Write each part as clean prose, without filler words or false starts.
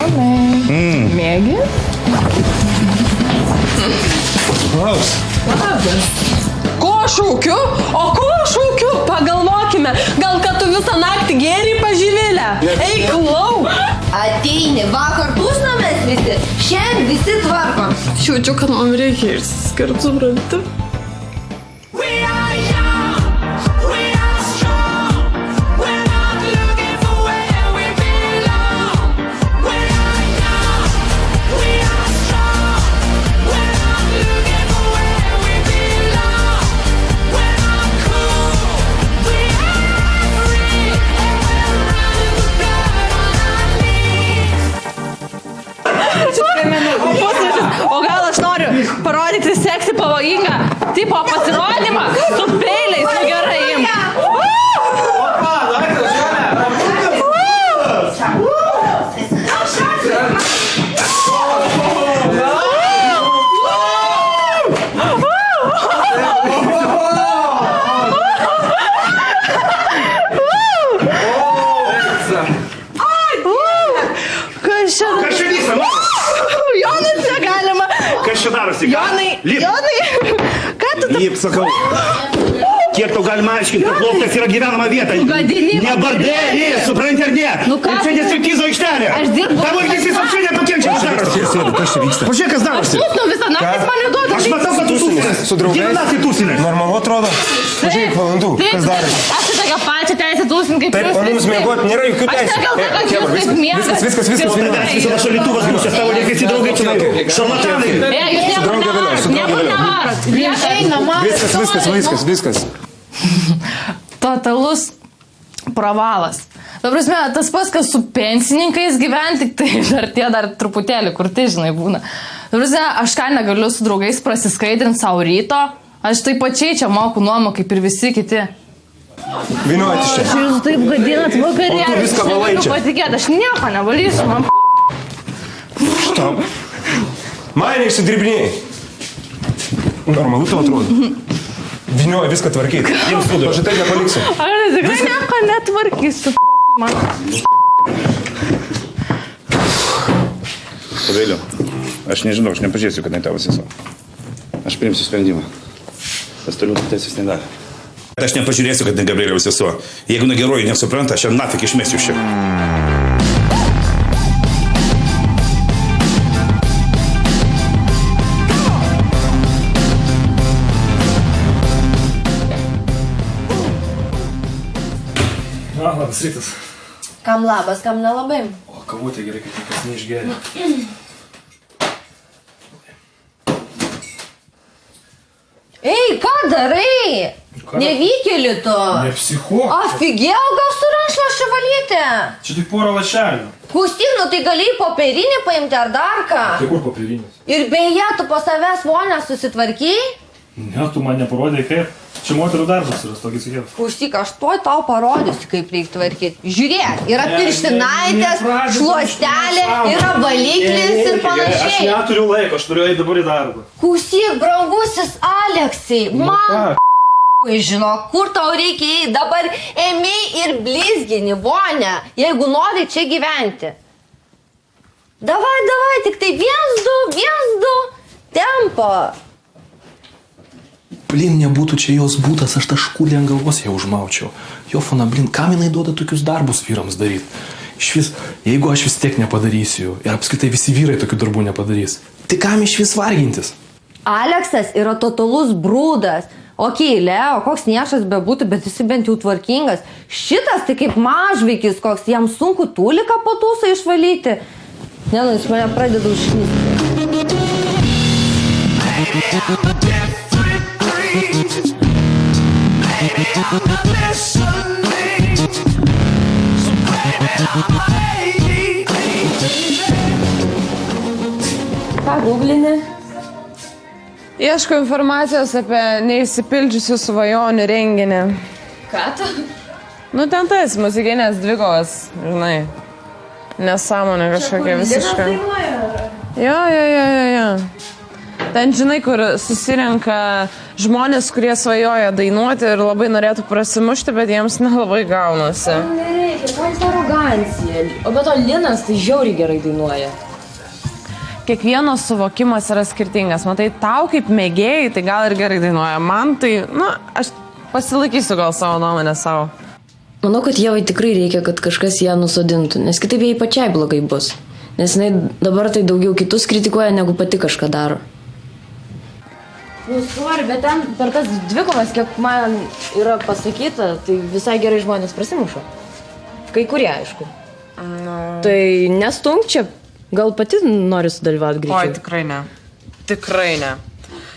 Mėgi? Labas. Ko šaukiu? O ko šaukiu? Pagalvokime, gal kad tu visą naktį gėrį pažyvėlę. Eik lauk. Ateini, vakar pusnamės visi, šiandien visi tvarkom. Jaučiu, kad man reikia išsiskirti, supranti. O gal aš noriu parodyti seksį pavojingą tipo pasirodymą su peiliais, nu gerai imk. Kas čia vyksta? Jonai, negalima. Kas čia darosi? Jonai, ką tu tam? Lyp, sakau. Kiek tau galima aiškinti, kad loftas yra gyvenama vieta. Ne bardelė, supranti ar ne? Nu ką? Čia nestriptizo aikštelė. Aš dirbu. Tavo elgesys apšiai nepakenčia. Kas darosi? Kas čia vyksta? Pažiūrėk, kas Aš darosi. tūsnu visą naktį, jis man neduoda. Aš matau, kad tu tūsinės. Su draugais? Kiekvieną naktį tūsinės. Normalu atrodo? Pažiūrėk, valandų. Kas darosi? Aš tai tokią pačią teisę tūsinti kaip Taip, o mums miegoti nėra jokių teisų. Aš nekalbu, kad jūs taip miegat. Viskas. Tavęs visada šalituvas būšęs, tavo elgesį draugai čia šarlatanai. Jūs niekur nevarot. Viskas. Totalus pravalas. Ta prasme, tas pats, kas su pensininkais gyventi, tai dar truputėlį, kur tai, žinai, būna. Ta prasme, aš ką negaliu su draugais prasiskaidrinti savo ryto, aš taip pačiai čia moku nuomą, kaip ir visi kiti. Vyniuoti čia. Jūs taip gadinat vakarėlį. O tu viską valai čia. Patikėt, aš nieko nevalysiu, man Štop. Mane išsidirbinėjai. Normalu tau atrodo. Vynioji viską tvarkyti. Jiems būdų. Aš tai nepaliksiu. Aš tikrai nieko netvarkysiu, man. Pavėliau, aš nežinau, aš nepažiūrėsiu, kad ne tavo sesuo. Aš priimsiu sprendimą. Tas toliau teisės nedavė. Aš nepažiūrėsiu, kad ne Gabrieliaus sesuo. Jeigu negeroji nesupranta, aš jam nafik išmesiu čia. Labas rytas. Kam labas, kam nelabai. O kavutė gerai, kad niekas neišgeria. Ei, ką darai? Nevykėli tu. Nepsichuok. Afigėjau, gal su rankšluosčiu valyti. Čia tik porą lašelių. Klausyk, nu tai gali popierinį paimti ar dar ką. Tai kur popierinis? Ir beje, tu po savęs vonę susitvarkiai? Ne, tu man neparodai kaip. Čia moterų darbas yra, tokį sakėjau. Klausyk, aš tuoj tau parodysiu, kaip reikia tvarkyti. Žiūrėk, yra pirštinaitės, šluostelė, yra valiklis ir panašiai. Aš neturiu laiko, aš turiu eiti dabar į darbą. Klausyk, brangusis Aleksai, man žinok, kur tau reikia eiti, dabar ėmiai ir blizgini vonę, jeigu nori čia gyventi. Davai, tik tai 1-2, tempo. Blin, nebūtų čia jos būtas, aš tą škulį ant galvos jau užmaučiau. Jo fona, blin, kam jinai duoda tokius darbus vyrams daryti? Išvis, jeigu aš vis tiek nepadarysiu ir apskritai visi vyrai tokių darbų nepadarys, tai kam išvis vargintis? Aleksas yra totalus brūdas. Okei, Leo, koks niešas bebūtų, bet jis bent jau tvarkingas. Šitas tai kaip mažvaikis, koks jam sunku tūliką po tūsą išvalyti. Ne, nu, jis mane pradeda užknisti. Ką googlini? Ieško informacijos apie neišsipildžiusių svajonių renginį. Ką tu? Nu, ten tas muzikinės dvikovas, žinai. Nesąmonė kažkokia visiškai. Jo. Ten, žinai, kur susirenka žmonės, kurie svajoja dainuoti ir labai norėtų prasimušti, bet jiems nelabai gaunasi. Nereikia, man ta arogancija. O be to Linas tai žiauriai gerai dainuoja. Kiekvieno suvokimas yra skirtingas. Matai, tau kaip mėgėjai, tai gal ir gerai dainuoja. Man tai, aš pasilaikysiu gal savo nuomonę savo. Manau, kad Ievai tikrai reikia, kad kažkas ją nusodintų, nes kitaip jai pačiai blogai bus. Nes jinai dabar tai daugiau kitus kritikuoja, negu pati kažką daro. Sorry, bet ten per tas dvikovas, kiek man yra pasakyta, tai visai gerai žmonės prasimuša. Kai kurie, aišku. Tai nestunk čia, gal pati nori sudalyvauti greičiau? Oi, tikrai ne. Tikrai ne.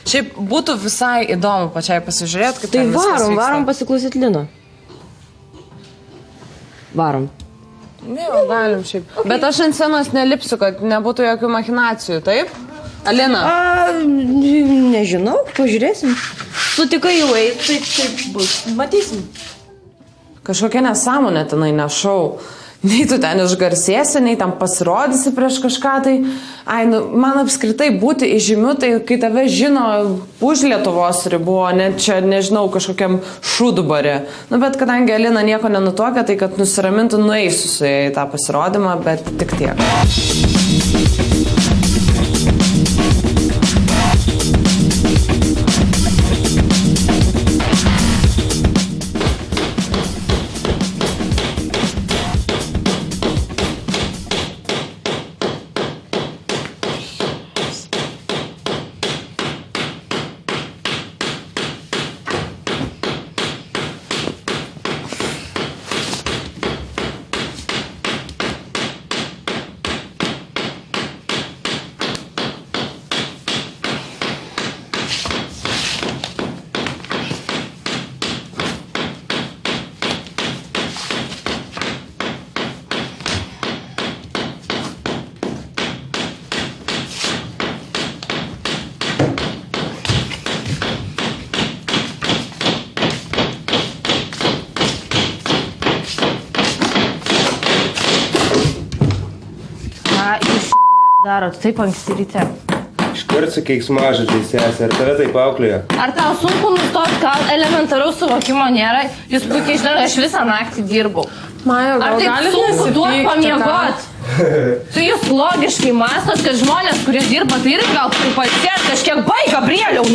Šiaip būtų visai įdomu pačiai pasižiūrėti, kaip tai ten viskas vyksta. varom pasiklausyti Lino. Varom. Ne, galim šiaip. Okay. Bet aš ant scenos nelipsiu, kad nebūtų jokių machinacijų, taip? Alina? Nežinau, pažiūrėsim. Sutikai jau eit, tai bus. Matysim. Kažkokia nesąmonė tenai nešau. Nei tu ten išgarsėsi, nei ten pasirodysi prieš kažką, tai man apskritai būti įžymiu, tai kai tave žino už Lietuvos ribų, o ne čia, nežinau, kažkokiam šūdubarė. Bet kadangi Alina nieko nenutuokia, tai kad nusiramintų, nueisiu su jai į tą pasirodymą, bet tik tiek. Darot taip anksti ryte. Iškart su keiksmažodžiais, sesė, ar tave taip auklėjo? Ar tau sunku nustot, gal elementariaus suvokimo nėra? Jūs puikiai žinote, aš visą naktį dirbau. Maja, Ar taip sunku duot pamiegot? Tai jūs logiškai mąstot, kad žmonės, kurie dirba, tai irgi gal pripatsėt kažkiek baig, Gabrieliau,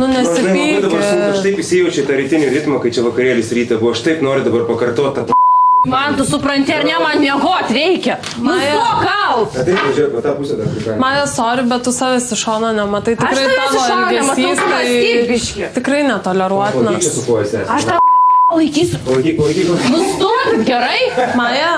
nesipykit. Aš taip įsijaučiu tą rytinį ritmą, kai čia vakarėlis ryte buvo. Aš taip noriu dabar pakartoti tą Man tu supranti, ar ne, man miegot reikia. Nustok kalt. Taip, važiuok, tą pusę dar pripratinti. Maja, sorry, bet tu savęs iš šono nematai. Tikrai tavęs iš šono nematau, tu mąstyk biškį. Tikrai netoleruotinas. Laikyk su kuo, sesė. Aš tau laikysiu. Laikyk. Nustokit, gerai? Maja,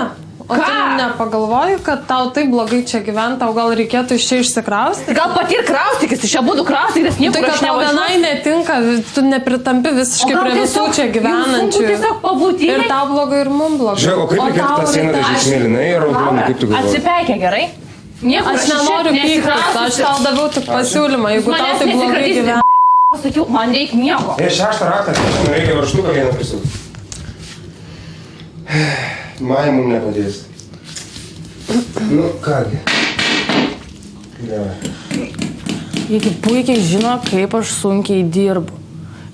o tu nepagalvoji, kad tau taip blogai čia gyventi, tau gal reikėtų iš čia išsikrausti? Gal pati ir kraustykis, iš čia būdų kraustykis, niekur tai, aš nevažiuosiu. Tai, kad tau vienai netinka, tu nepritampi visiškai prie visų čia gyvenančių. Tiesiog pabūti. Ir tau blogai, ir mum blogai. Žiūrėk, o kaip reikėtų tą sieną dažyti mėlynai ar raudonai, kaip tu galvoji? Atsipeikia, gerai? Aš nenoriu pyktis, aš tau daviau tik pasiūlymą, jeigu tau taip blogai gyventi. Pasakiau, man reikia miego. 6 raktą, reikia varštuką vieną prisūti. Maja mum nepadės. Nu, kągi. Jie puikiai žino, kaip aš sunkiai dirbu.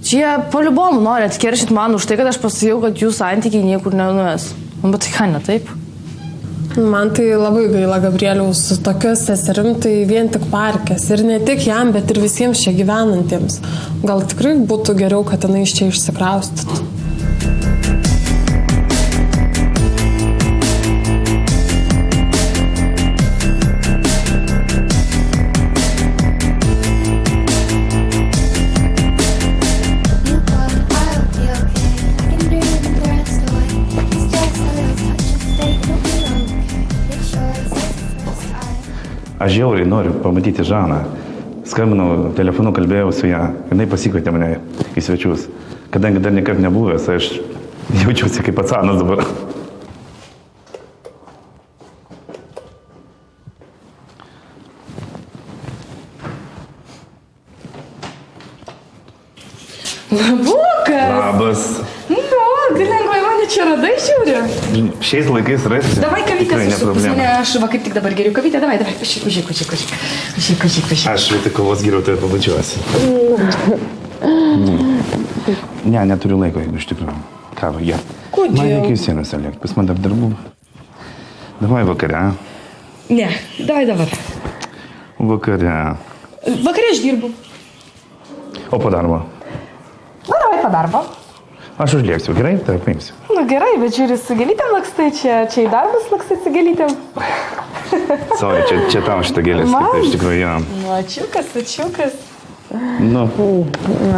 Čia paliubom nori atkeršyti man už tai, kad aš pasakiau, kad jų santykiai niekur nenuves. Bet tai ką, ne taip? Man tai labai gaila Gabrieliaus, su tokia seserim tai vien tik parkės. Ir ne tik jam, bet ir visiems čia gyvenantiems. Gal tikrai būtų geriau, kad jinai iš čia išsikraustytų. Aš žiauriai noriu pamatyti Žaną. Skambinau, telefonu kalbėjau su ją. Jinai pasikvietė mane į svečius. Kadangi dar niekart nebuvęs, aš jaučiuosi kaip atsanas dabar. Labukas! Labas. Nu, gal lengvai mane čia radai žiūri? Šiais laikais rasti. Davai kavytę, tikrai ne pas problema. mane, aš va kaip tik dabar geriu kavytę, davai, važiuok. Aš vietoj kavos geriau tave pabučiuosi. Ne, neturiu laiko, jeigu iš tikrųjų. Kava, jie. Kodėl? Man reikia visiems lėkti, pas man dar darbų. Davai vakare. Ne, davai dabar. Vakare. Vakarė aš dirbu. O po darbo? Na, davai po darbo. Aš užlėksiu, gerai? Tai paimsiu. Nu gerai, bet žiūri, su gėlytėm lakstai, čia į darbus lakstai su gėlytėm. Sorry, čia tau šitą gėlę skirta, iš tikrųjų, jo. Nu, ačiukas. Nu,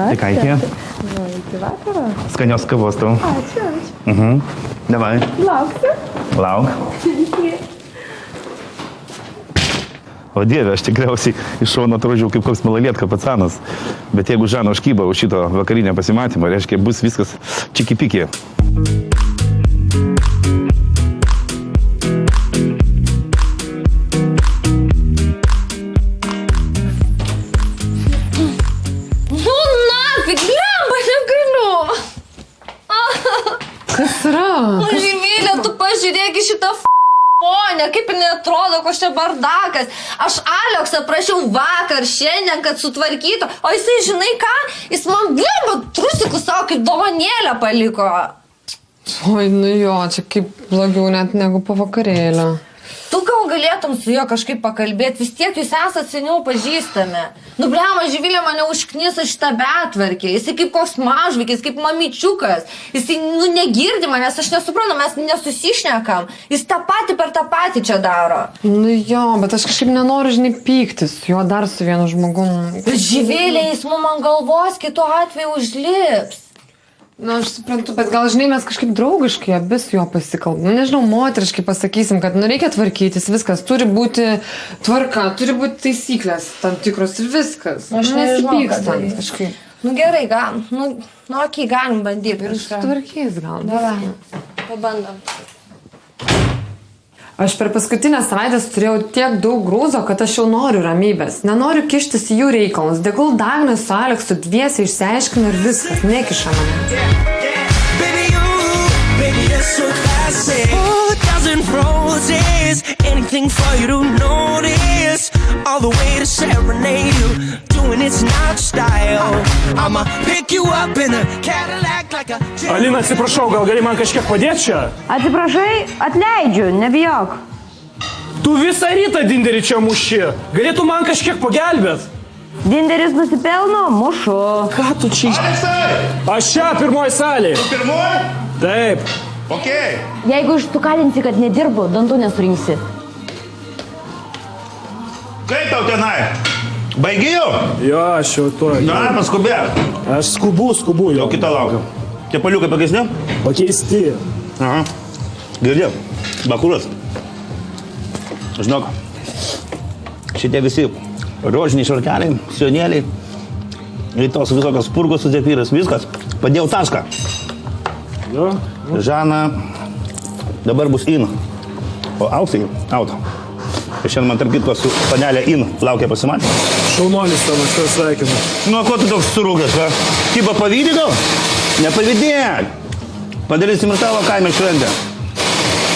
tai ką iki? Nu, iki vakaro. Skanios kavos tau. Ačiū. Davai. Lauksiu. Lauk. O Dieve, aš tikriausiai iš šono atrodžiau kaip koks malalietka pacanas. Bet jeigu Žana užkyba už šito vakarinio pasimatymą, reiškia, bus viskas čiki-piki. Nu, nafig, lemba, negaliu. Kas yra? Nu, Živylė, tu pažiūrėk į šitą fonę, kaip jinai atrodo, koks čia bardakas. Aš Aleksą prašiau vakar, šiandien, kad sutvarkytų, o jisai, žinai ką, jis man lemba trusikus savo kaip dovanėlę paliko. Oi, nu jo, čia kaip blogiau net negu po vakarėlio. Tu gal galėtum su juo kažkaip pakalbėti, vis tiek jūs esat seniau pažįstami. Nu, blema, Živilė mane užknisa šitą betvarkę. Jisai kaip koks mažvaikis, kaip mamyčiukas. Jisai, nu, negirdi manęs, aš nesuprantu, mes nesusišnekam. Jis tą patį per tą patį čia daro. Nu jo, bet aš kažkaip nenoriu, žinai, pyktis su juo dar su vienu žmogum. Bet Živilė, jis mum ant galvos kitu atveju užlips. Na, aš suprantu, bet gal, žinai, mes kažkaip draugiškai abi su juo pasikalbam. Nu, nežinau, moteriškai pasakysim, kad, nu, reikia tvarkytis, viskas, turi būti tvarka, turi būti taisyklės tam tikros ir viskas. Aš nežinau, ką Nesipykstant daryt. kažkaip. Nu, gerai, gal, nu, okei, galim bandyti. Ir sutvarkys gal. Davai, pabandom. Aš per paskutinę savaitę turėjau tiek daug grūzo, kad aš jau noriu ramybės. Nenoriu kištis į jų reikalus. Degul Dagnė su Aleksu dviesiai išsiaiškino ir viskas, nekiša mane. Anything for you to notice, all the way to serenade you, doing it's not style. I'ma pick you up in a Cadillac like a... Alina, atsiprašau, gal gali man kažkiek padėti čia? Atsiprašai, atleidžiu, nebijok. Tu visą rytą dinderį čia muši. Galėtų man kažkiek pagelbėt? Dinderis nusipelno, mušu. Ką tu čia? Aleksai! Aš čia, pirmoji salė. Tu pirmoji? Taip. Okei. Jeigu ištukalinsi, kad nedirbu, dantų nesurinksi. Kaip tau tenai? Baigi jau? Jo, aš jau to. Na, paskubėk. Aš skubu Jau jau. kitą laukiu. Tie paliukai pakesni? Pakeisti. Aha. Girdėjau. Bakuras. Žinok, šitie visi rožiniai švarkeliai, sionėliai, ir tos visokios purgos su zefyras, viskas. Padėjau tašką. Jo. Žana dabar bus in, o auksai out. Ir šiandien man tarp kitko su panelė in laukia pasimatyti. Šaunuolis tavo, aš tave sveikinu. Nu, ko tu toks surūgas, va? Tyba pavydį gal? Nepavydėk. Padarysim ir tavo kaime šventę.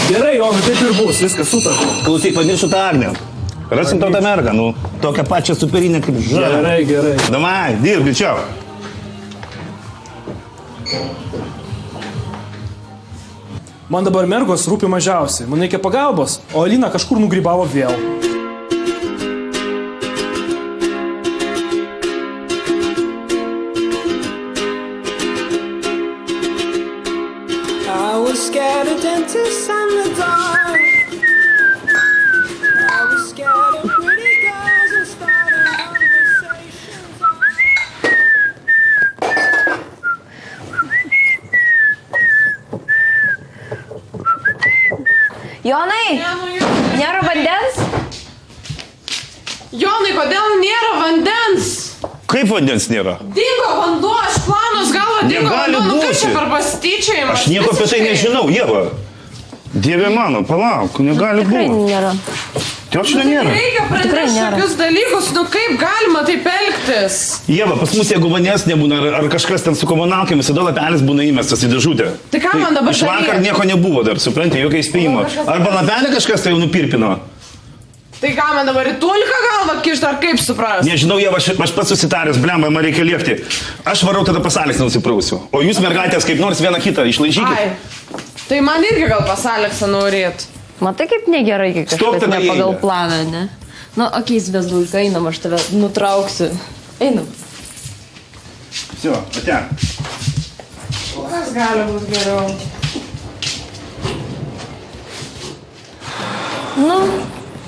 Gerai, Jonai, taip ir bus, viskas sutarta. Klausyk, pamiršiu tą Agnę. Rasim tau tą mergą, nu, tokią pačią superinę kaip Žana. Gerai, gerai. Damai, dirb, greičiau. Man dabar mergos rūpi mažiausiai. Man reikia pagalbos, o Alina kažkur nugrybavo vėl. I was scared of dentists and the dark. I was scared of pretty girls and starting conversations. Jonai, nėra vandens? Jonai, kodėl nėra vandens? Kaip vandens nėra? Dingo vanduo, aš planus galvo dingo Negali vanduo, nu kaip būti. čia per pastyčiajimas? Aš nieko apie tai nežinau, Ieva. Dieve mano, palauk, negali Tikrai būti. nėra. Tiočio nėra. Reikia pradėti tokius dalykus, nu kaip galima taip elgtis? Ieva, pas mus jeigu manęs nebūna, ar kažkas ten su komunalkėmis, visada lapelis būna įmestas į dėžutę. Tai ką man dabar iš vakar nieko nebuvo dar, supranti, jokio įspėjimo. Arba lapelį kažkas tai jau nupirpino. Tai ką man dabar į tulką galvą kišti, ar kaip supras? Nežinau, Ieva, aš pats susitaręs, blemba, man reikia liekti. Aš varau tada pas Aleksą nusiprausiu. O jūs, mergaitės, kaip nors vieną kitą išlaižykit. Ai, tai man irgi gal pas Aleksą norėt. Matai, kaip negerai, kai kažkas ne pagal planą, ne? Nu, okei, Zvezdulka, einam, aš tave nutrauksiu. Einam. Все, atė. Kas gali būti geriau? Nu,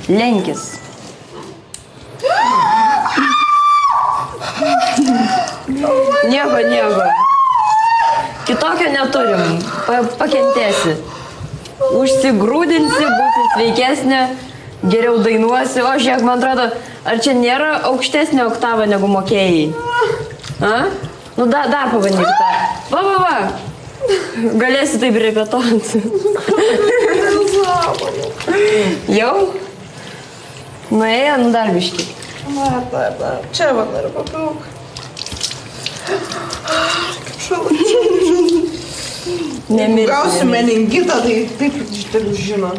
lenkis. Nieko. Kitokio neturim. Pakentėsi. Užsigrūdinsi, būsi sveikesnė, geriau dainuosi. O žiūrėk, man atrodo, ar čia nėra aukštesnė oktava negu mokėjai? A? Nu, dar pabandyk tą. Va. Galėsi taip repetuoti. Jau? Nuėjo, nu dar biškį. Taip. Čia va dar paplauk. Kaip šalau. Gausiu meningitą, tai taip tegu žino.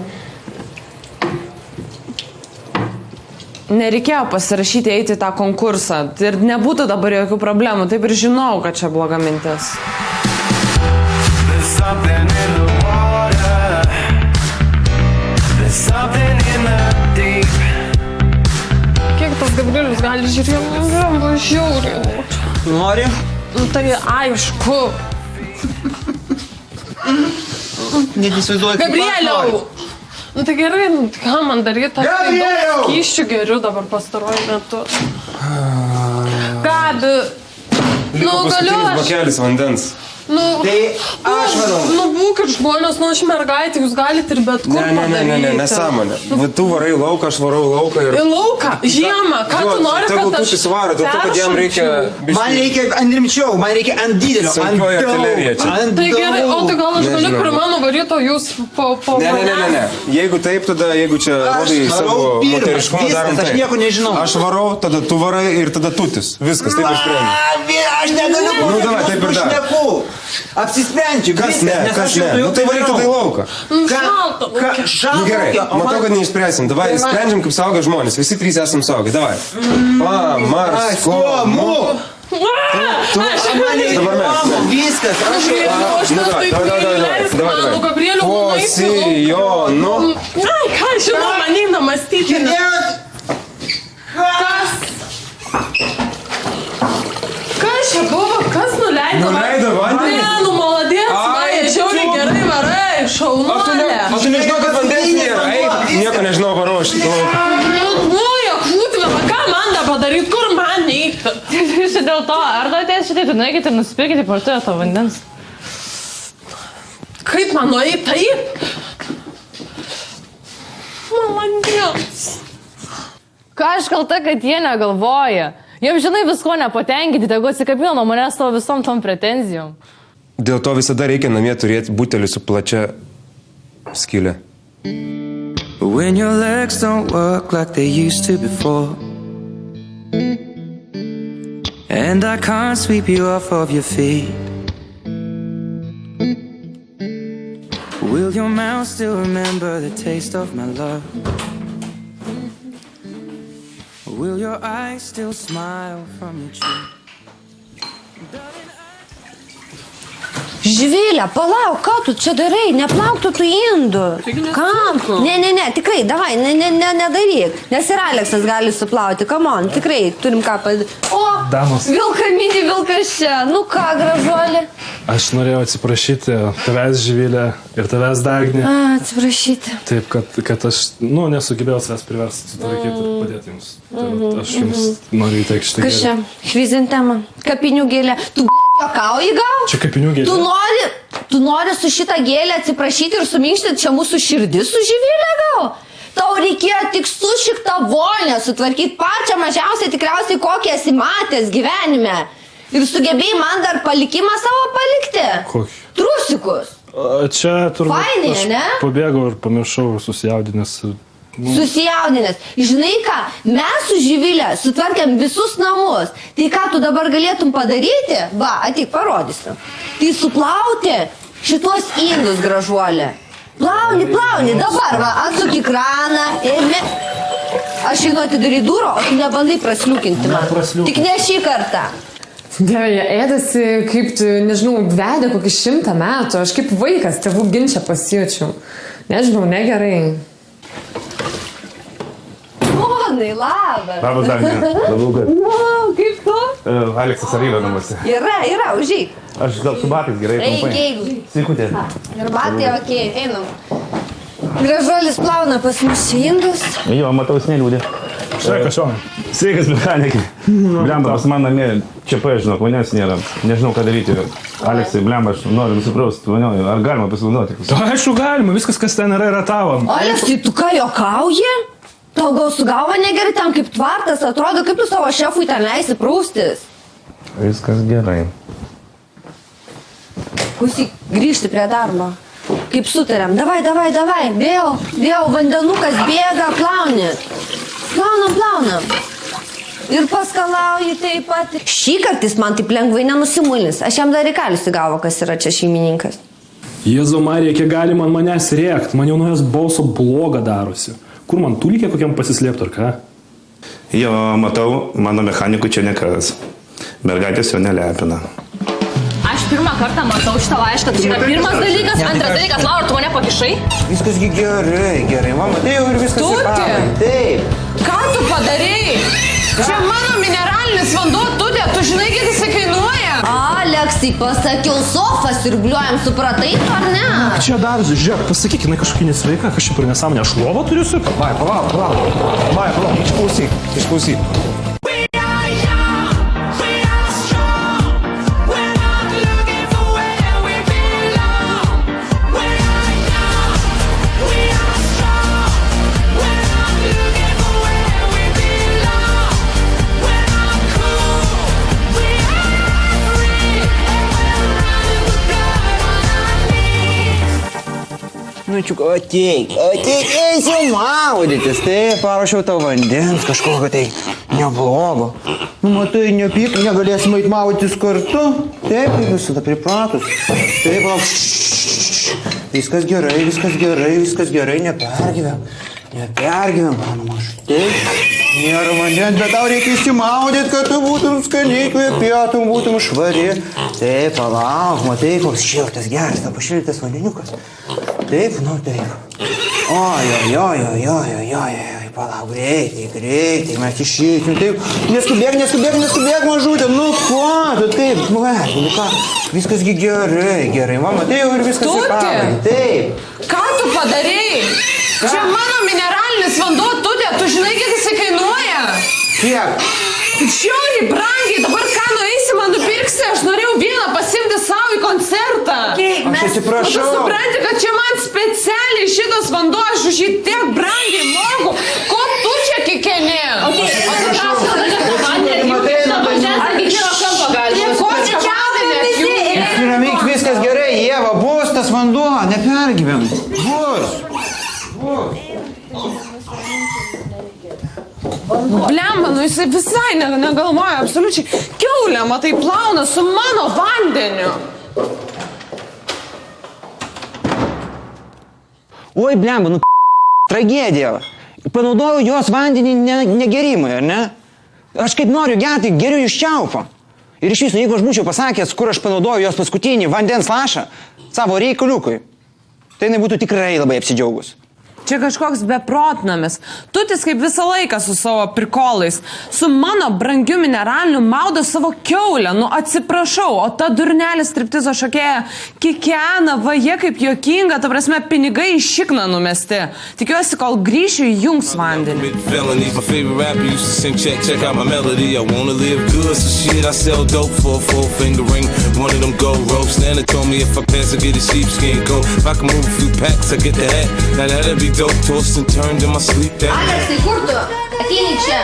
Nereikėjo pasirašyti eiti į tą konkursą. Ir nebūtų dabar jokių problemų. Taip ir žinau, kad čia bloga mintis. Kiek tas Gabrielius gali žiūrėti, žiauriai. Nori? Nu tai aišku. Net įsivaizduoju, kaip Gabrieliau! Nu tai gerai, nu tai ką man daryti? Gabrieliau! Kyščių geriu dabar pastaruoju metu. Gabi! Nu galiu aš... Bakelis vandens. Nu, Tai aš manau. Nu būkit žmonės, nu aš mergaitė, jūs galite ir bet kur padaryti. Ne, nesąmonė. Tu varai lauką, aš varau lauką ir... Į lauką? Žiemą? Ką tu nori, kad aš... Tegul tu įsivaro, dėl to, kad jam reikia... Man reikia ant rimčiau, man reikia ant didelio. Sunkioji artilerija čia. Tai gerai, o tai gal aš galiu pirmą nuvaryti, o jūs po Ne. Jeigu taip, tada jeigu čia rodai savo moteriškumą, darom aš nieko nežinau. Aš varau, tada tu varai ir tada tutis. Viskas, taip išsprendžiu. Aš negaliu būti. Nu, davai, taip ir dar. Apsisprendžiu. Kas ne? Nu tai varyk tada į lauką. Šalta. Nu gerai, matau, kad neišspręsim. Davai, sprendžiam kaip saugia žmonės. Visi trys esam saugia. Davai. Mars, komu. Dabar mes. Viskas. Davai. Posijonu. Ai, ką žinau, man eina mąstyti. Kas čia buvo? Kas nuleido? Nuleido vandenį? Ne, nu maladės, vai, žiauriai gerai varai, šaunuolė. O tu nežinau, kad vandens nėra. Eik, nieko nežinau, varau aš į lauką. Nu, jakūtvėla, ką man da padaryt, kur man neikti? Jūs dėl to, ar atėjęs šitai, tu nueikit ir nusipirkite partuoją to vandens. Kaip man nueit taip? Malandės. Ką aš kalta, kad jie negalvoja? Jiems žinai visko nepatenkinti, tegu atsikabino nuo manęs tavo visom tom pretenzijom. Dėl to visada reikia namie turėti butelį su plačia skylė. When your legs don't work like they used to before, and I can't sweep you off of your feet, will your mouth still remember the taste of my love? Will your eyes still smile from your cheek? Živilė, palauk, ką tu čia darai? Neplauk tu tų indų. Kam? Ne, tikrai, davai, nedaryk. Nes ir Aleksas gali suplauti, come on, tikrai, turim ką padaryti. O, Damos. vilkaminį vilkas čia, nu ką, gražuolė. Aš norėjau atsiprašyti tavęs, Živilė, ir tavęs, Dagnė. Atsiprašyti. Taip, kad aš, nesugebėjau savęs priversti sutvarkyti ir padėti jums. Tai aš jums noriu įteikti šitą Kas čia? Chrizantema. Kapinių gėlė. Tu juokauji gal? Čia kapinių gėlė. Tu nori su šitą gėlę atsiprašyti ir suminkštyti čia mūsų širdis su Živilė gal? Tau reikėjo tik su šiktą vonę sutvarkyti pačią mažiausiai tikriausiai kokią esi matęs gyvenime. Ir sugebėjai man dar palikimą savo palikti. Kokį? Trusikus. Čia turbūt Fainai, aš ne? pabėgau ir pamiršau ir susijaudinęs. Susijaudinęs. Žinai ką, mes su Živilė sutvarkėm visus namus. Tai ką tu dabar galėtum padaryti? Va, ateik parodysiu. Tai suplauti šitos indus, gražuolė. Plauni, dabar va, atsuk į kraną, ėmė. Aš einu atidaryti durą, o tu nebandai prasliukinti man. Tik ne šį kartą. Dieve, jie ėdasi, kaip tu, nežinau, vedė kokį 100 metų. Aš kaip vaikas tėvų ginčia pasijaučiau. Nežinau, negerai. Ponai, labas. Labas, Dagnė. Labiau, kad. Kaip tu? Aleksas ar yra namuose? Yra, užeik. Aš gal su batais gerai trumpai. Eik. Sveikutė. Ir batai, okei, einam. Gražuolis plauna pas mus indus. Jo, matau, sneliūdė. Sveikas, Jonai. Sveikas, mechanikai. Blemba, pas man namie ČP, žinok, manęs nėra. Nežinau, ką daryti. Aleksai, blemba, aš noriu nusiprausti. Ar galima pasinaudoti? Aišku, galima. Viskas, kas ten yra tavo. Aleksai, tu ką jokauji? Tau gal su galva negerai, ten kaip tvartas atrodo, kaip tu savo šefui ten leisi praustis. Viskas gerai. Klausyk, grįžti prie darbo. Kaip sutarėm. Davai. Vėl vandenukas bėga, plauni. Plaunam. Ir paskalauji taip pat. Šį kartą man taip lengvai nenusimulinis. Aš jam dar įkalius į galvą, kas yra čia šeimininkas. Jėzau Marija, kiek gali man manęs rėkt. Man jau nuo jos balso bloga darosi. Kur man tūlikė kokiam pasislėpti, ar ką? Jo, matau, mano mechanikų čia nekas. Mergaitės jo nelepina. Aš pirmą kartą matau šitą laišką, tai yra pirmas dalykas, antras dalykas, Laura, tu mane pakišai? Viskas gerai, mama, tai jau ir viskas Tutė! Taip. Ką tu padarei? Čia mano mineralinis vanduo, Tutė, tu žinai, kiek jis kainuoja? Aleksai, pasakiau, sofą sirgliuojam, supratai, ar ne? Čia dar, žiūrėk, pasakyk, jinai kažkokia nesveika, kažkaip per nesąmonę, aš lovą turiu su. Vai, palauk, išklausyk. Ateik, eisi maudytis, taip, parašiau tau vandens, kažkokio tai neblogo. Nu, matai, nepyk, negalėsim eit maudytis kartu. Taip, visada pripratus. Taip, viskas gerai, nepergyvėm, mano maž. Taip, nėra vandens, bet tau reikia išsimaudyt, kad tu būtum skaniai kvepėtum, būtum švari. Taip, palauk, matai, koks šiltas geras, tau pašiltas vandeniukas. Taip, nu taip. Oi, palauk, greitai, mes išeisim, taip. Neskubėk, mažutė, nu ko, tu taip, nuvertini, ką. Viskasgi gerai, mama, tai jau ir viskas įpavadė, taip. Ką tu padarei? Čia mano mineralinis vanduo, Tutė, tu žinai, kiek jis kainuoja? Kiek? Žiauriai brangiai, dabar ką nueisi, man nupirksi, aš norėjau vieną pasimti savo į koncertą. Aš atsiprašau. Tu supranti, kad čia man specialiai šitas vanduo, aš už jį tiek brangiai moku. Ko tu čia kikeni? Neramink, viskas gerai, Ieva, bus tas vanduo, nepergyvėm. Bus. Blemba, nu jisai visai negalvoja, absoliučiai. Kiaulė, matai, plauna su mano vandeniu. Oi, blemba, nu tragedija. Panaudojau jos vandenį negerimui, ar ne? Aš kaip noriu gerti, geriu iš čiaupo. Ir iš viso, jeigu aš būčiau pasakęs, kur aš panaudoju jos paskutinį vandens lašą savo reikaliukui, tai jinai būtų tikrai labai apsidžiaugus. Čia kažkoks beprotnamis. Tutis kaip visą laiką su savo prikolais. Su mano brangiu mineraliniu maudo savo kiaulę. Nu atsiprašau, o ta durnelė striptizo šokėja kikena, va jie kaip juokinga, ta prasme pinigai į šikną numesti. Tikiuosi, kol grįšiu į jungs vandenį. Aleksai, kur tu? Ateini čia.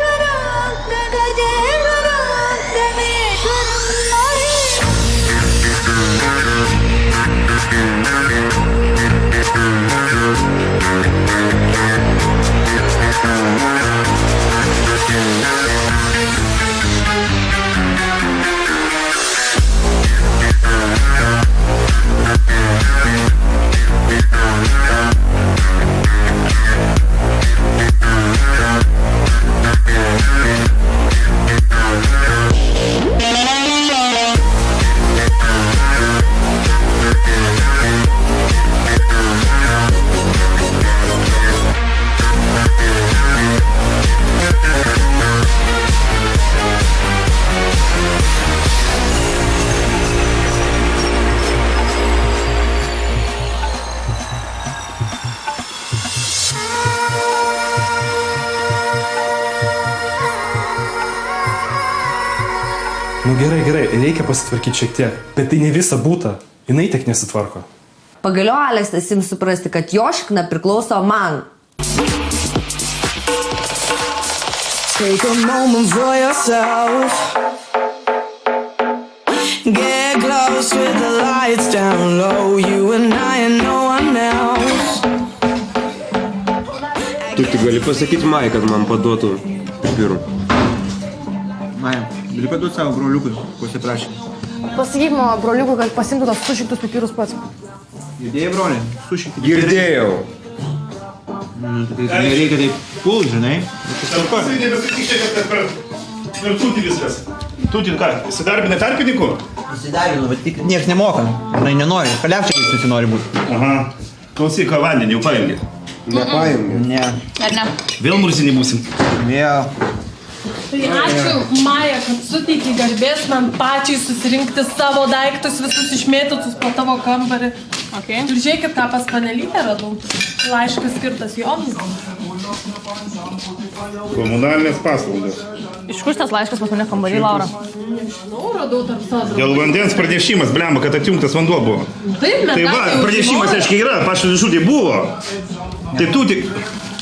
Nu gerai, reikia pasitvarkyti šiek tiek, bet tai ne visą būtą, jinai tik nesitvarko. Pagaliau Aleksas jums suprasti, kad jo šikna priklauso man. Take a moment for yourself. Get close with the lights down low. You and no one else. Tu tik gali pasakyti Mai, kad man paduotų pipirų. Maja, gali paduoti savo broliukui, ko jis prašė. Pasakyk mano broliukui, kad pasimtų tos sušiktus pipirus pats. Girdėjai, broli? Sušikti. Girdėjau. Tai nereikia taip pult, žinai. Ir tu viskas. Tu ką, įsidarbinai tarpininkų? Įsidarbinu, bet tik nieks nemoka. Žinai, nenori. Kaliavčiai visi nori būti. Aha. Klausyk, ką vandenį jau paėmė. Nepaėmė. Ne. Ar ne? Vėl murzinį būsim. Vėl. Tai ačiū, Maja, kad suteikai garbės man pačiai susirinkti savo daiktus, visus išmėtytus po tavo kambarį. Okay. Ir žiūrėkit, ką pas panelytę radau. Laiškas skirtas joms. Komunalinės paslaugos. Iš kur tas laiškas pas mane kambarį, Laura? Nežinau, radau tarp savo draugų. Dėl vandens pranešimas, blemba, kad atjungtas vanduo buvo. Taip, Tai va, pranešimas, aiškiai, yra, pašto žudė buvo. Tai tu tik...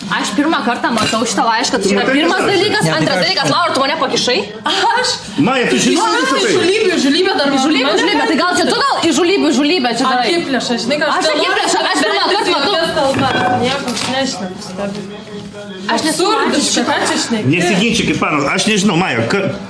Aš pirmą kartą matau šitą laišką, tai yra matai, pirmas kas? dalykas, antras dalykas, Laura, tu mane pakišai? Aš? Maja, tu žinai visą tai. Žulybė dar Žulybė, tai gal čia tu gal į žulybę čia darai? Akiplėša, žinai, ką Aš akiplėša, aš pirmą kartą matau. Nieko, aš nešneku. Aš Surdiška, ką čia šneki? Nesiginčykit, panas, aš nežinau, Maja,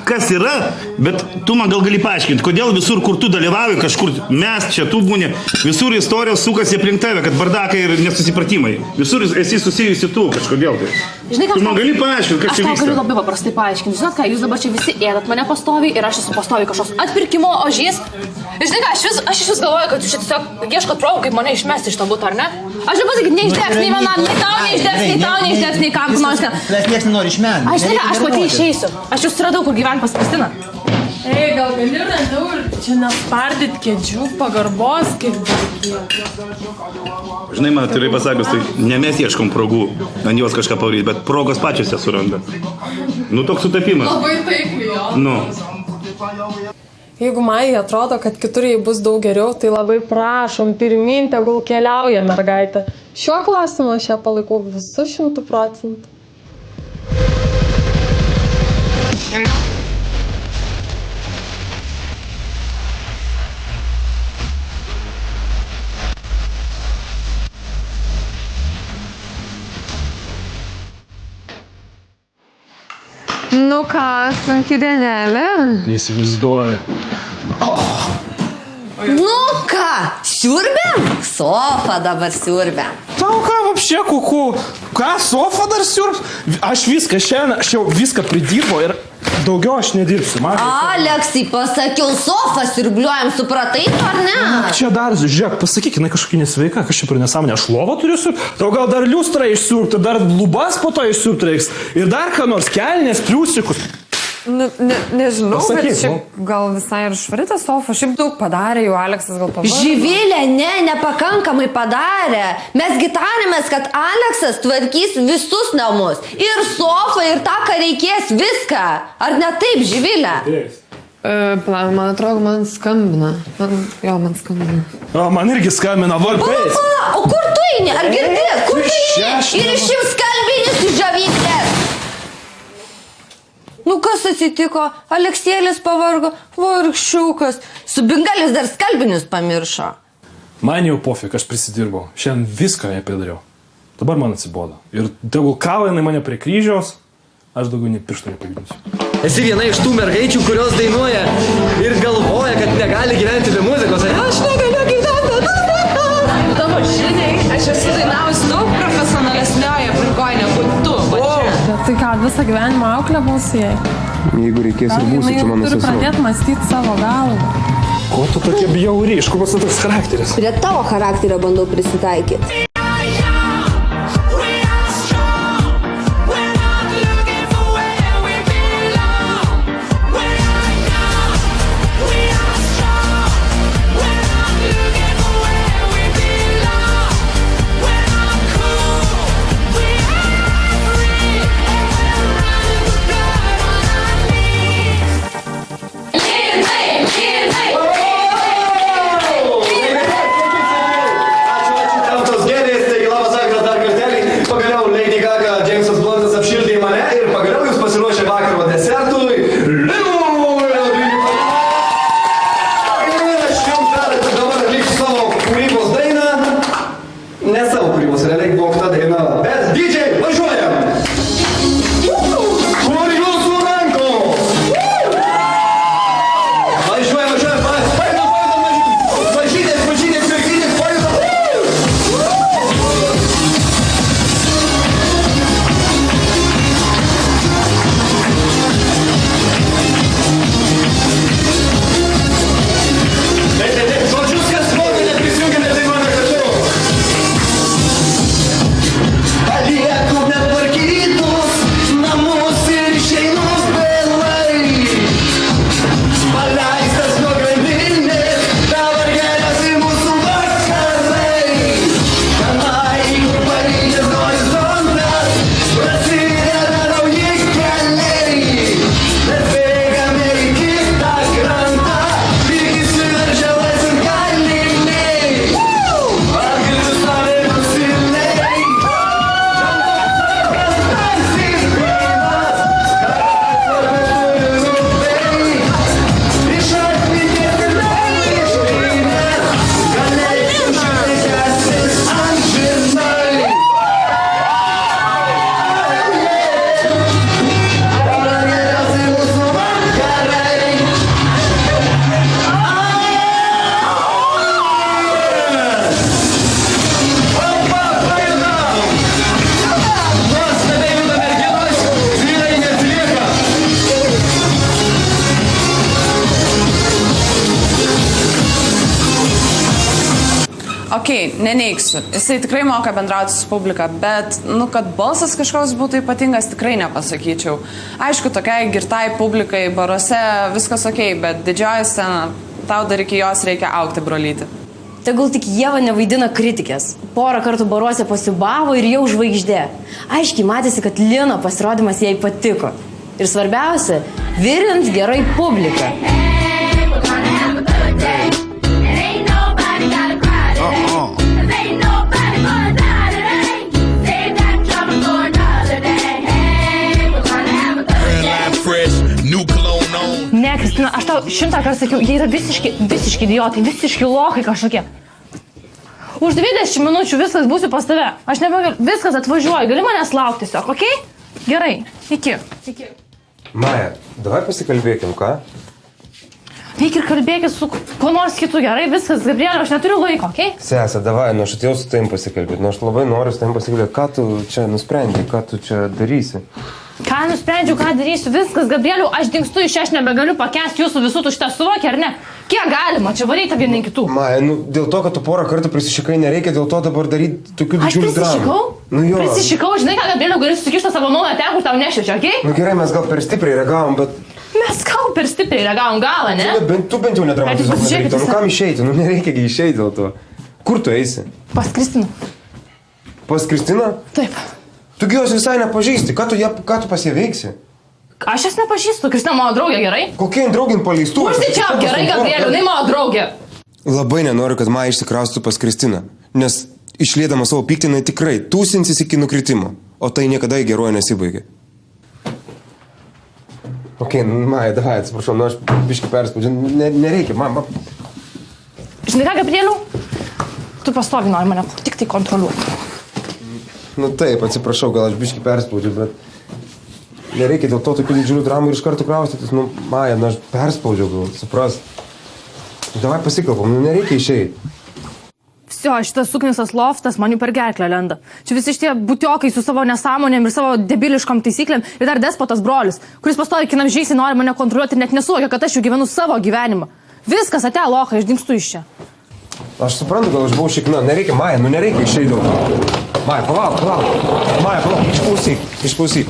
kas yra, bet tu man gal gali paaiškinti, kodėl visur, kur tu dalyvauji, kažkur mes čia, tu būni, visur istorijos sukasi aplink tave, kad bardakai ir nesusipratimai. Visur esi susijusi tu kažkodėl tai. Žinai, Tu man gali paaiškinti, kas aš čia tau galiu vyksta. labai paprastai paaiškinti. Žinot ką, jūs dabar čia visi ėdat mane pastoviai ir aš esu pastoviai kažkoks atpirkimo ožys. Ir žinai ką, aš iš vis galvoju, kad jūs čia tiesiog ieškot progų, kaip mane išmesti iš to buto, ar ne? Aš jau pasakyti, neišdegs nei vienam, nei tau neišdegs, nei kam nors. Mes nieks nenori išmenti. Aš žinai ką, aš pati išeisiu. Aš jau suradau, kur gyventi pas Kristiną. Ei, gal gali ramiau ir čia nespardyt kėdžių pagarbos, kaip Žinai, man atvirai pasakius, tai ne mes ieškom progų, ant jos kažką pavaryti, bet progos pačios ją suranda. Nu, toks sutapimas. labai taikliai, jo. Nu. Jeigu Maijai atrodo, kad kitur jai bus daug geriau, tai labai prašom, pirmin, tegul keliauja mergaitė. Šiuo klausimu aš ją palaikau visu 100%. Nu ką, sunki dienelė. Neįsivaizduoju. Nu ką, siurbėm? Sofa dabar siurbėm. Tau ką, apšė, kuku? Ką, sofa dar siurbs? Aš viską šiandien, aš jau viską pridirbo ir daugiau aš nedirbsiu. Aleksai, pasakiau, sofą siurbliuojam, supratai, ar ne? Čia dar, žiūrėk, pasakyk, jinai kažkokia nesveika, kažkaip ir nesąmonė, aš lovą turiu siurbti, tau gal dar liustrą išsiurbti, dar lubas po to išsiurbti reiks ir dar ką nors, kelnės, pliusikus. Nežinau, Pasakyk, bet šiaip gal visai ir švarita sofa, šiaip daug padarė, jau Aleksas gal pavargo. Živilė, nepakankamai padarė. Mes gitarėmės, kad Aleksas tvarkys visus namus. Ir sofą, ir tą, ką reikės, viską. Ar ne taip, Živilė? Man atrodo, man skambina. Man skambina. O, man irgi skambina, varpais. O kur tu eini? Ar girdi? Kur tu eini? Ir išims kalbinis iš žavyklės. Nu kas atsitiko? Aleksėlis pavargo, vargšiukas. Subingalis dar skalbinius pamiršo. Man jau pofik, aš prisidirbau. Šiandien viską ją padariau. Dabar man atsibodo. Ir tegul kala jinai mane prie kryžiaus, aš daugiau nei pirštų nepajudinsiu. Esi viena iš tų mergaičių, kurios dainuoja ir galvoja, kad negali gyventi be muzikos. Aš negaliu gyventi be muzikos. Tavo žiniai, aš esu dainavusi daug profesionalesnioje aplinkoje negu tu. Tai ką, visą gyvenimą auklę būsi jai? Jeigu reikės ir būsiu, čia mano turi sesuo. pradėti mąstyti savo galvą. Ko tu tokia bjauri, iš kur pas toks charakteris? Prie tavo charakterio bandau prisitaikyti. Live neneigsiu. Jisai tikrai moka bendrauti su publika, bet, kad balsas kažkoks būtų ypatingas, tikrai nepasakyčiau. Aišku, tokiai girtai publikai baruose viskas bet didžioji scena, tau dar iki jos reikia augti, brolyti. Tegul tik Ieva nevaidina kritikės. Porą kartų baruose pasiubavo ir jau žvaigždė. Aiškiai matėsi, kad Lino pasirodymas jai patiko. Ir svarbiausia, virint gerai publiką. Ne, Kristina, aš tau 100 kartų sakiau, jie yra visiški idiotai, visiški lokai kažkokie. Už 20 minučių viskas būsiu pas tave. Aš nebegaliu, viskas atvažiuoju, gali manęs laukti tiesiog, okei? Gerai, iki. Maja, davai pasikalbėkim, ką? Eik ir kalbėkit su kuo nors kitu, gerai, viskas, Gabrielė, aš neturiu laiko, okei? Sese, davai, aš atėjau su tavim pasikalbėti, aš labai noriu su tavim pasikalbėti, ką tu čia nusprendži, ką tu čia darysi. Ką nusprendžiu, ką darysiu, viskas, Gabrieliu, aš dingstu iš čia, aš nebegaliu pakęsti jūsų visų, tu šitą suvoki, ar ne? Kiek galima, čia varyti vieni kitų. Maja, dėl to, kad tu porą kartų prisišikai, nereikia dėl to dabar daryti tokių didžiulių dramų. Aš prisišikau, žinai, ką Gabrieliu gali susikišti savo naują ten, kur tau nešviečia, okei? Gerai, mes gal per stipriai reagavom, bet... Mes gal per stipriai reagavom galą, ne? Tu bent jau nedramatizuok nedaryti, kam išeiti, nereikia išeiti dėl to. Kur tu eisi? Pas Kristiną. Pas Kristiną? Taip. Tu jos visai nepažįsti, ką tu pas ją veiksi? Aš jas nepažįstu, Kristina mano draugė, gerai? Kokia draugin paleistų? Užsičiauk, gerai, Gabrieliu, jinai mano draugė. Labai nenoriu, kad Maja išsikraustų pas Kristiną, nes išliedama savo pyktį, jinai tikrai tūsinsis iki nukritimo, o tai niekada į geruoju nesibaigė. Maja, davai, atsiprašau, aš biškį perspaudžiu, nereikia, Žinai ką, Gabrieliu? Tu pastovi nori mane tik tai kontroliuoti. Taip, atsiprašau, gal aš biškį perspaudžiu, bet nereikia dėl to tokių didžiulių dramų ir iš karto kraustytis. Maja, aš perspaudžiu, gal, supras. Davai pasikalbam, nereikia išeiti. Visio, šitas suknisas loftas man jų per gerklę lenda. Čia visi šitie butiokai su savo nesąmonėm ir savo debiliškom taisyklėm ir dar despotas brolis, kuris pastovi kinam žiaisiai nori mane kontroliuoti ir net nesuvokia, kad aš jau gyvenu savo gyvenimą. Viskas, ate lokai, aš dingstu iš čia. Aš suprantu, gal aš buvau šikna, nereikia, Maja, nereikia išeiti dėl to. Maja, palauk. Maja, palauk, išklausyk.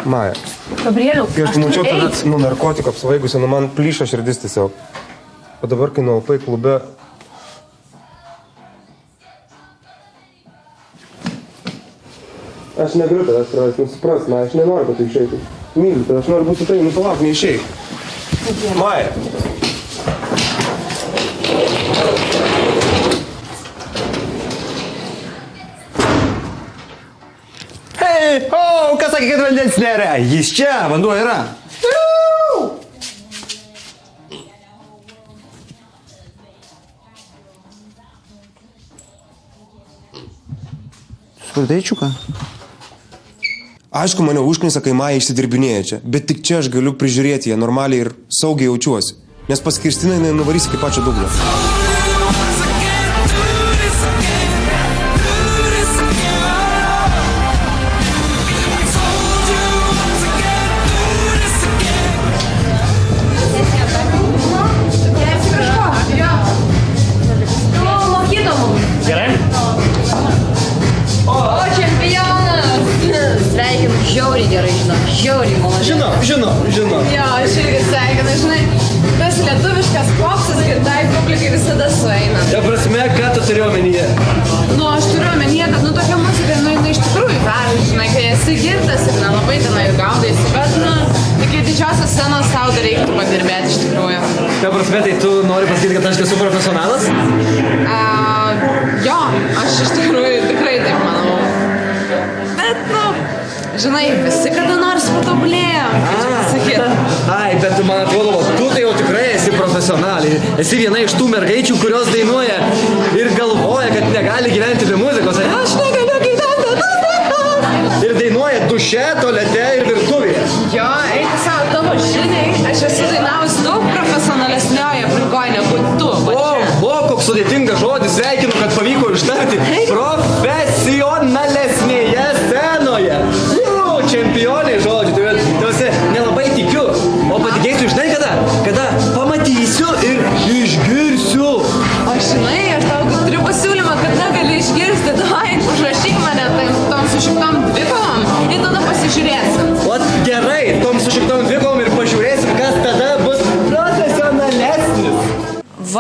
Maja. Gabrieliu, kai aš mačiau tada narkotikų apsvaigusią, man plyšo širdis tiesiog. O dabar, kai nualpai klube... Aš negaliu tavęs pravesti, supras, Maja, aš nenoriu, kad tu išeitų. Myliu tavęs, aš noriu būti su tai, palauk, neišeik. Maja. Kas sakė, kad vandens nėra? Jis čia, vanduo yra. Skurdai, čiuka? Aišku, mane užknisa, kai Maja išsidirbinėja čia, bet tik čia aš galiu prižiūrėti ją normaliai ir saugiai jaučiuosi, nes pas Kristiną jinai nuvarys iki pačio dublio. Žiauriai gerai, žiauriai maloniai. Žinau. Jo, aš irgi sveikinu, žinai, tas lietuviškas popsas girtai publikai visada sueina. Ta prasme, ką tu turi omenyje? Aš turiu omenyje, kad tokia muzika, iš tikrųjų veža, žinai, kai esi girtas ir nelabai tenai gaudaisi, bet, iki didžiosios scenos tau dar reiktų padirbėti iš tikrųjų. Ta prasme, tai tu nori pasakyti, kad aš esu profesionalas? Jo, aš iš tikrųjų tikrai taip manau. Bet, žinai, visi kada nors patobulėjo, kaip čia pasakyti. Ai, bet man atrodo, tu tai jau tikrai esi profesionaliai. Esi viena iš tų mergaičių, kurios dainuoja ir galvoja, kad negali gyventi be muzikos. Aš negaliu gyventi. Ir dainuoja duše, tualete ir virtuvėje. Jo, eik savo, tavo žiniai, aš esu dainavus daug profesionalesnioje aplinkoje negu tu. O, koks sudėtingas žodis, sveikinu, kad pavyko ištarti profesionalesnėje scenoje. Čempionai žodžiu, tai nelabai tikiu, o patikėsiu, žinai kada? Kada pamatysiu ir išgirsiu. Aš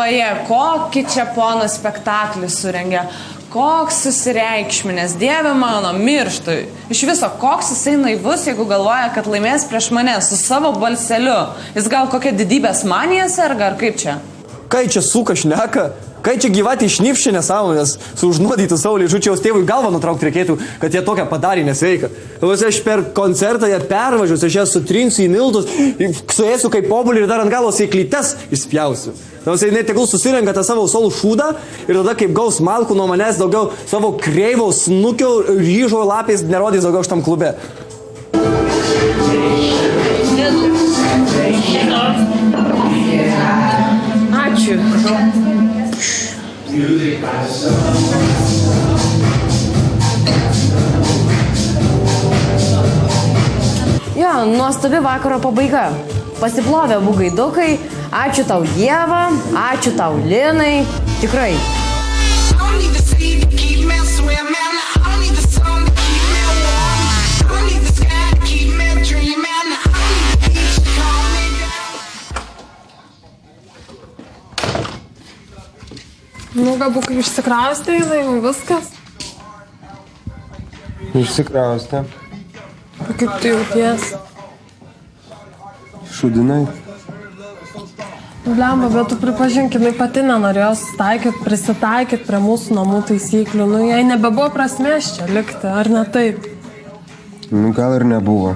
galvoje, kokį čia pono spektaklį surengė, koks susireikšminės, Dieve mano, mirštų. Iš viso, koks jisai naivus, jeigu galvoja, kad laimės prieš mane su savo balseliu. Jis gal kokia didybės manija serga, ar kaip čia? Kai čia suka šneka? Kai čia gyvatė išnipšė nesąmonės, su užnuodytų savo lėžučiaus tėvui galvą nutraukti reikėtų, kad jie tokią padarė nesveiką. Aš per koncertą ją pervažiuosiu, aš ją sutrinsiu į miltus, suėsiu kaip pobulį ir dar ant galo sėklytes išspjausiu. Net tegul susirenka tą savo solų šūdą ir tada kaip gaus malkų nuo manęs daugiau savo kreivaus snukio ryžo lapės nerodys daugiau šitam klube. Ačiū. Jo, nuostabi vakaro pabaiga. Pasiplovė abu gaidukai. Ačiū tau Dieva, ačiū tau Linai. Tikrai. Nu, galbūt kai išsikraustė, jinai viskas. Išsikraustė. Kaip tu jauties? Šudinai. Blemba, bet tu pripažink, jinai pati nenorėjo prisitaikyti prie mūsų namų taisyklių. Nu, jai nebebuvo prasmės čia likti, ar ne taip? Nu, gal ir nebuvo.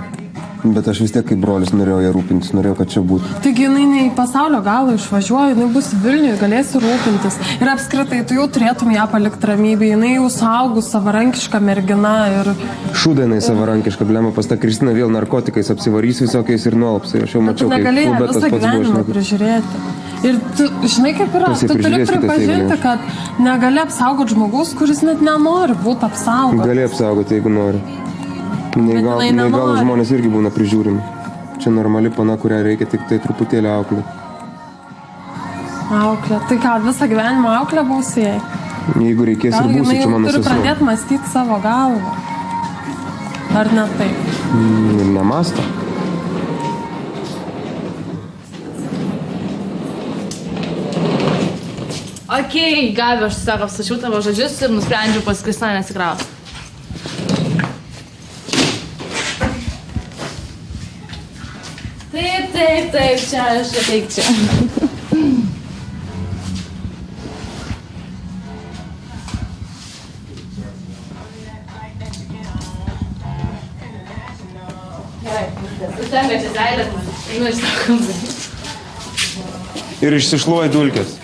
Bet aš vis tiek kaip brolis norėjau ją rūpintis, norėjau, kad čia būtų. Taigi jinai ne į pasaulio galą išvažiuoja, jinai bus Vilniuje, galėsi rūpintis. Ir apskritai, tu jau turėtum ją palikti ramybėje, jinai jau saugus, savarankiška mergina ir... Šūdinai savarankiška, blema, pas tą Kristiną vėl narkotikais apsivarys visokiais ir nuolapsai. Aš jau mačiau, kaip negalėjai klube tas visą pats buvo. gyvenimą prižiūrėti. Ir tu, žinai, kaip yra, tu turi pripažinti, kad negali apsaugoti žmogaus, kuris net nenori būti apsaugotas. Gali apsaugoti, jeigu nori. Neįgalų žmonės irgi būna prižiūrimi. Čia normali pana, kurią reikia tik tai truputėlį auklė. Auklė. Tai ką, visą gyvenimą auklė būsi jai? Jeigu reikės ir būsi, čia mano sesuo. Turi sesuo. pradėti mąstyti savo galvą. Ar ne taip? Ir nemąsto. Okei, Gabi, aš tiesiog apsačiau tavo žodžius ir nusprendžiau pas Kristiną nesikrausti. Taip, čia aš ateik čia. Gerai, užtenka čia seilės, einu iš tą kambarį. Ir išsišluoja dulkės.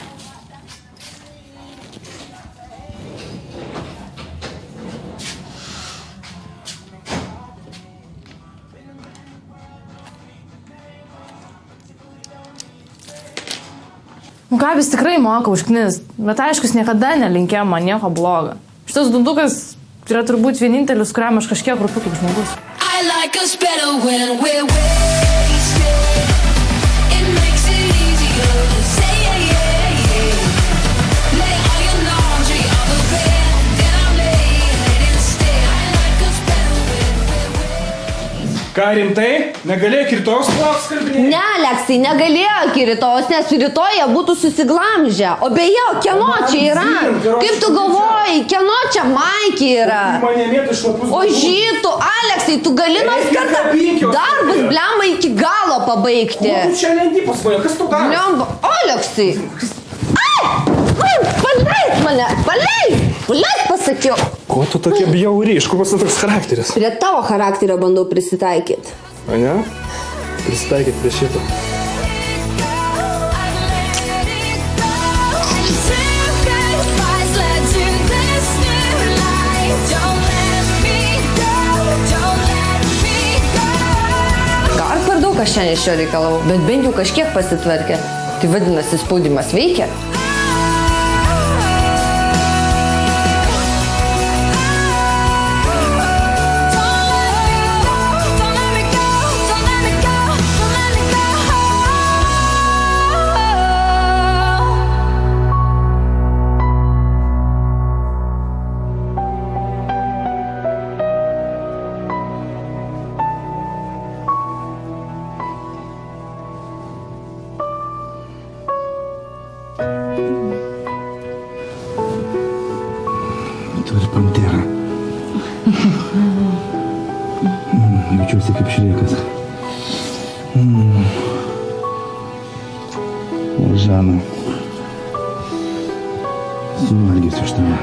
Gabis tikrai moka užknist, bet aišku, jis niekada nelinkėjo man nieko blogo. Šitas dundukas yra turbūt vienintelis, kuriam aš kažkiek rūpiu kaip žmogus. Ką rimtai? Negalėjo rytojus plauks kalbinėti? Ne, Aleksai, negalėjo rytojus, nes rytoj jie būtų susiglamžę. O beje, kieno čia yra? Kaip tu galvoji, kieno čia Maikė yra? O žytų, Aleksai, tu gali nors kartą darbus blemą iki galo pabaigti. O tu čia lendi pas mane, kas tu darai? Blemba, Aleksai. Paleis mane, paleis pasakiau. Ko tu tokia bjauri, iš kur pas toks charakteris? Prie tavo charakterio bandau prisitaikyti. A ne? Prisitaikyti prie šito. Gal per daug aš šiandien iš jo reikalavau, bet bent jau kažkiek pasitvarkė. Tai vadinasi, spaudimas veikia. Jaučiuosi kaip šriekas. O Žana, suvalgysiu iš tave.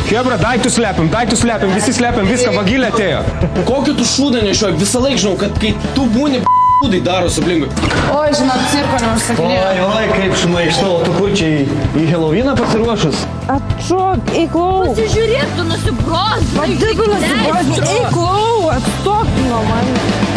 Hebra, daiktus slepiam, visi slepiam, viską, vagilė atėjo. Kokiu tu šūdą nešioji? Visą laiką žinau, kad kai tu būni, šūdai darosi aplinkui. Oi, žinot, cirko neužsakinėjau. Oi, kaip šmaištau, tu kur čia į Helovyną pasiruošus? Atšok, eiklau. Pasižiūrėk, tu nusibros. Taip, nusibros, eiklau, atstok nuo manęs.